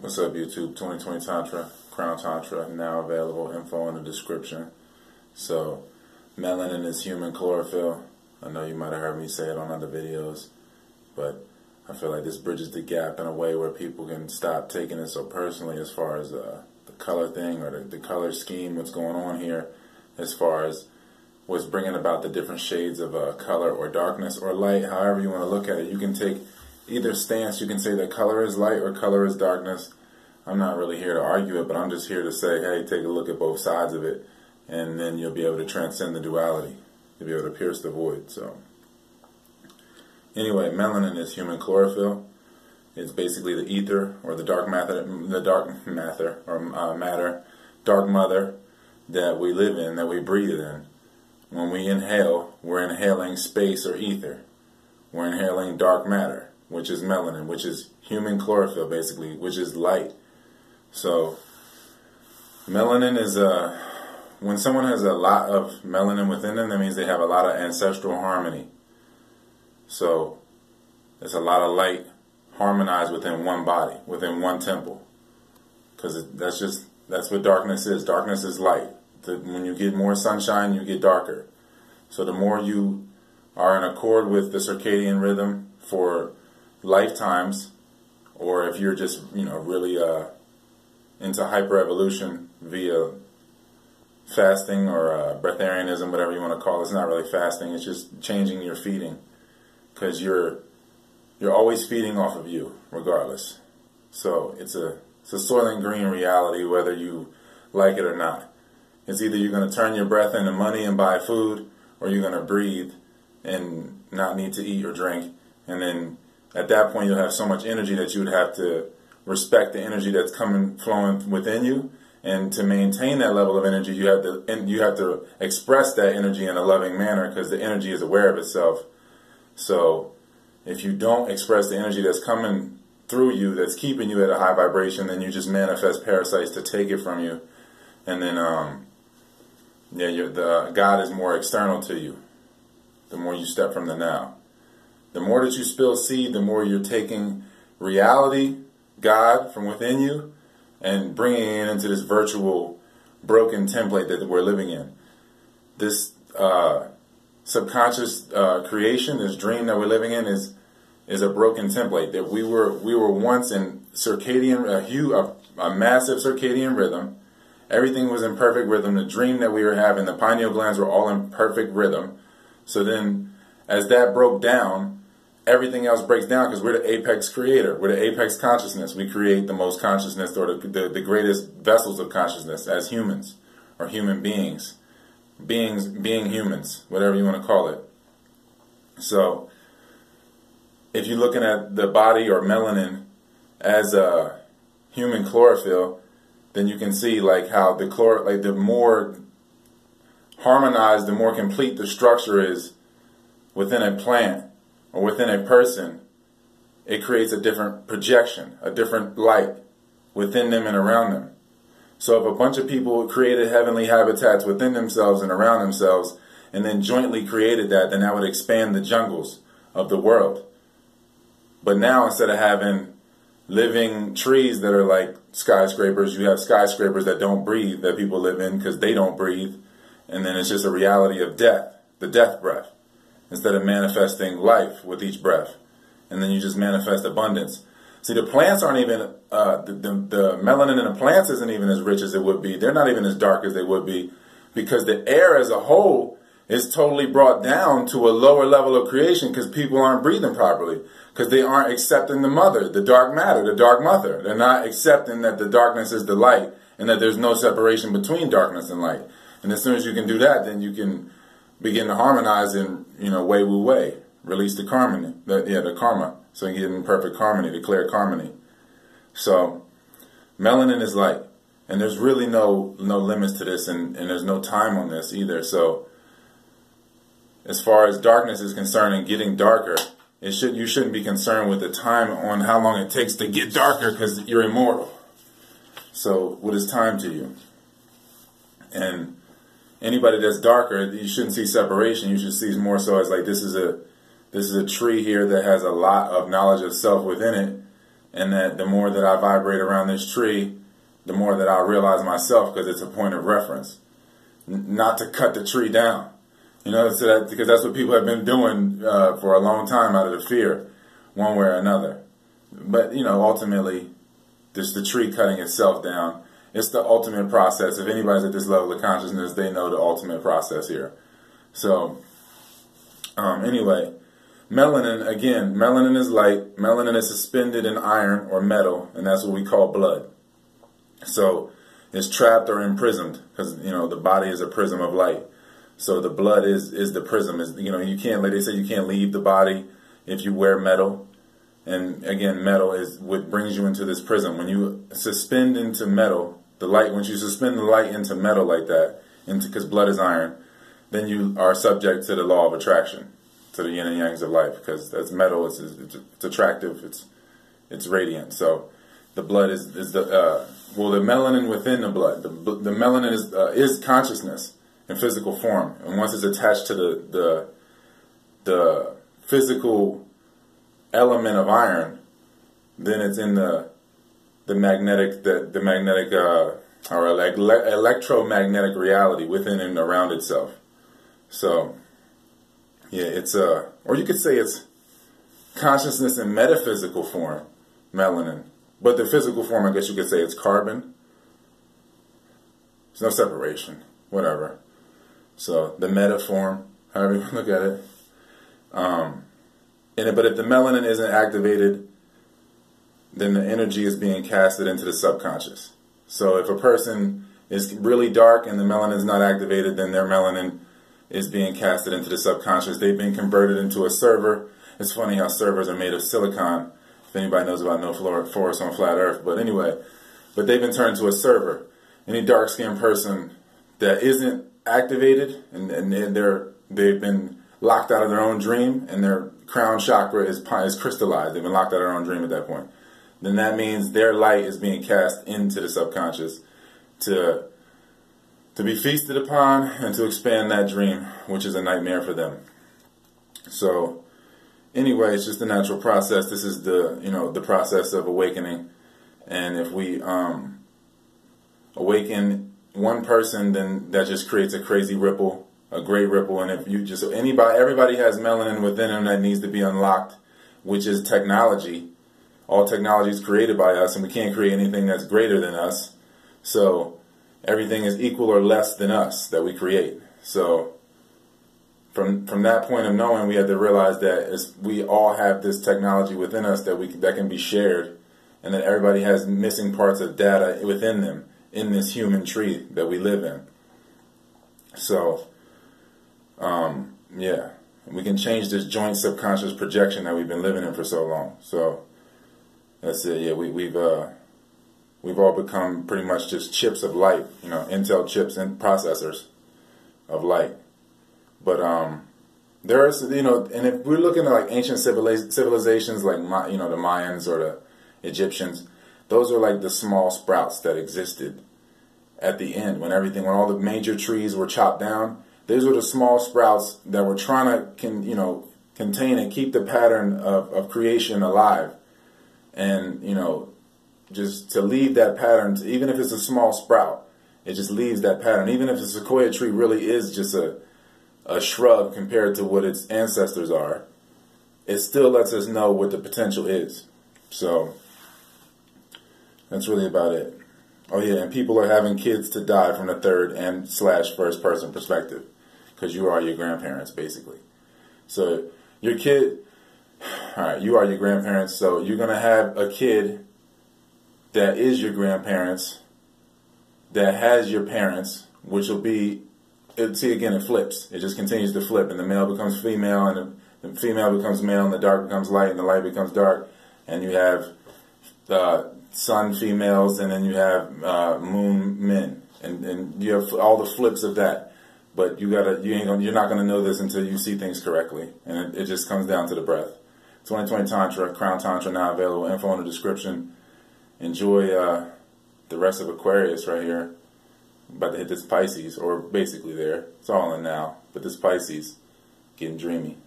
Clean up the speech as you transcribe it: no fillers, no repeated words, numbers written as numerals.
What's up, YouTube? 2020 Tantra, Crown Tantra, now available. Info in the description. So, melanin is human chlorophyll. I know you might have heard me say it on other videos, but I feel like this bridges the gap in a way where people can stop taking it so personally as far as the color thing or the color scheme, what's going on here, as far as what's bringing about the different shades of color or darkness or light, however you want to look at it. You can take either stance. You can say that color is light or color is darkness. I'm not really here to argue it, but I'm just here to say, hey, take a look at both sides of it, and then you'll be able to transcend the duality. You'll be able to pierce the void. So, anyway, melanin is human chlorophyll. It's basically the ether or the dark matter, dark mother that we live in, that we breathe in. When we inhale, we're inhaling space or ether. We're inhaling dark matter, which is melanin, which is human chlorophyll, basically, which is light. So, melanin is when someone has a lot of melanin within them, that means they have a lot of ancestral harmony. So, there's a lot of light harmonized within one body, within one temple. Because that's what darkness is. Darkness is light. When you get more sunshine, you get darker. So the more you are in accord with the circadian rhythm for lifetimes, or if you're just, really into hyper-evolution via fasting or breatharianism, whatever you want to call it. It's not really fasting, it's just changing your feeding. Because you're always feeding off of you, regardless. So it's a Soylent Green reality, whether you like it or not. It's either you're going to turn your breath into money and buy food, or you're going to breathe and not need to eat or drink. And then at that point, you'll have so much energy that you would have to respect the energy that's flowing within you. And to maintain that level of energy, you have to express that energy in a loving manner, because the energy is aware of itself. So if you don't express the energy that's coming through you, that's keeping you at a high vibration, then you just manifest parasites to take it from you. And then, the God is more external to you, the more you step from the now. The more that you spill seed, the more you're taking reality, God, from within you, and bringing it into this virtual, broken template that we're living in. This subconscious creation, this dream that we're living in, is a broken template. That we were once in a massive circadian rhythm. Everything was in perfect rhythm. The dream that we were having, the pineal glands were all in perfect rhythm. So then, as that broke down, everything else breaks down, because we're the apex creator. We're the apex consciousness. We create the most consciousness, or the greatest vessels of consciousness as humans, or human beings. Being humans, whatever you want to call it. So, if you're looking at the body or melanin as a human chlorophyll, then you can see how the more harmonized, the more complete the structure is within a plant or within a person. It creates a different projection, a different light within them and around them. So if a bunch of people created heavenly habitats within themselves and around themselves, and then jointly created that, then that would expand the jungles of the world. But now, instead of having living trees that are like skyscrapers, you have skyscrapers that don't breathe, that people live in because they don't breathe. And then it's just a reality of death, the death breath, instead of manifesting life with each breath. And then you just manifest abundance. See, the plants aren't even, the melanin in the plants isn't even as rich as it would be. They're not even as dark as they would be, because the air as a whole is totally brought down to a lower level of creation, because people aren't breathing properly, because they aren't accepting the mother, the dark matter, the dark mother. They're not accepting that the darkness is the light, and that there's no separation between darkness and light. And as soon as you can do that, then you can begin to harmonize in, way wu way, release the karma, the karma, so you get in perfect harmony, declare harmony. So, melanin is light, and there's really no limits to this, and there's no time on this either. So, as far as darkness is concerned and getting darker, you shouldn't be concerned with the time on how long it takes to get darker, because you're immortal. So, what is time to you? And anybody that's darker, you shouldn't see separation. You should see more so as this is a tree here that has a lot of knowledge of self within it, and that the more that I vibrate around this tree, the more that I realize myself, because it's a point of reference. Not to cut the tree down, you know, so that, because that's what people have been doing for a long time out of the fear, one way or another. But, you know, ultimately, just the tree cutting itself down, it's the ultimate process. If anybody's at this level of consciousness, they know the ultimate process here. So, anyway, melanin, again, melanin is light. Melanin is suspended in iron or metal, and that's what we call blood. So, it's trapped or imprisoned, because, you know, the body is a prism of light. So the blood is the prism. Is, you know, you can't, like they say, you can't leave the body if you wear metal. And again, metal is what brings you into this prism. When you suspend into metal, the light, once you suspend the light into metal like that, because blood is iron, then you are subject to the law of attraction, to the yin and yangs of life, because that's metal, it's attractive, it's radiant. So the blood is the, well, the melanin within the blood, the melanin is consciousness in physical form. And once it's attached to the physical element of iron, then it's in the magnetic or electromagnetic reality within and around itself. So yeah, it's or you could say it's consciousness in metaphysical form, melanin. But the physical form, I guess you could say it's carbon. There's no separation, whatever. So the meta form, however you look at it. But if the melanin isn't activated, then the energy is being casted into the subconscious. So if a person is really dark and the melanin is not activated, then their melanin is being casted into the subconscious. They've been converted into a server. It's funny how servers are made of silicon. If anybody knows about no forest on flat earth. But anyway, but they've been turned into a server. Any dark-skinned person that isn't activated and they've been locked out of their own dream and their crown chakra is crystallized. They've been locked out of their own dream at that point. Then that means their light is being cast into the subconscious to be feasted upon and to expand that dream, which is a nightmare for them. So anyway, it's just a natural process. This is the process of awakening. And if we awaken one person, then that just creates a crazy ripple, a great ripple. And if you just, everybody has melanin within them that needs to be unlocked, which is technology. All technology is created by us, and we can't create anything that's greater than us. So everything is equal or less than us that we create. So from that point of knowing, we have to realize that we all have this technology within us that can be shared, and that everybody has missing parts of data within them in this human tree that we live in. So, yeah, we can change this joint subconscious projection that we've been living in for so long. So that's it. Yeah, we've all become pretty much just chips of light, you know, Intel chips and processors of light. But there is, you know, and if we're looking at like ancient civilizations like, you know, the Mayans or the Egyptians, those are like the small sprouts that existed at the end when all the major trees were chopped down. Those were the small sprouts that were trying to contain and keep the pattern of creation alive. And, you know, just to leave that pattern, even if it's a small sprout, it just leaves that pattern. Even if the sequoia tree really is just a shrub compared to what its ancestors are, it still lets us know what the potential is. So that's really about it. Oh yeah, and people are having kids to die from the third and / first person perspective, because you are your grandparents basically. So your kid, all right, you are your grandparents, so you're going to have a kid that is your grandparents, that has your parents, which will be, see again, it flips. It just continues to flip, and the male becomes female, and the female becomes male, and the dark becomes light, and the light becomes dark, and you have sun females, and then you have moon men, and you have all the flips of that. But you're not gonna know this until you see things correctly, and it just comes down to the breath. 2020 Tantra, Crown Tantra now available. Info in the description. Enjoy the rest of Aquarius right here. About to hit this Pisces, or basically there. It's all in now, but this Pisces getting dreamy.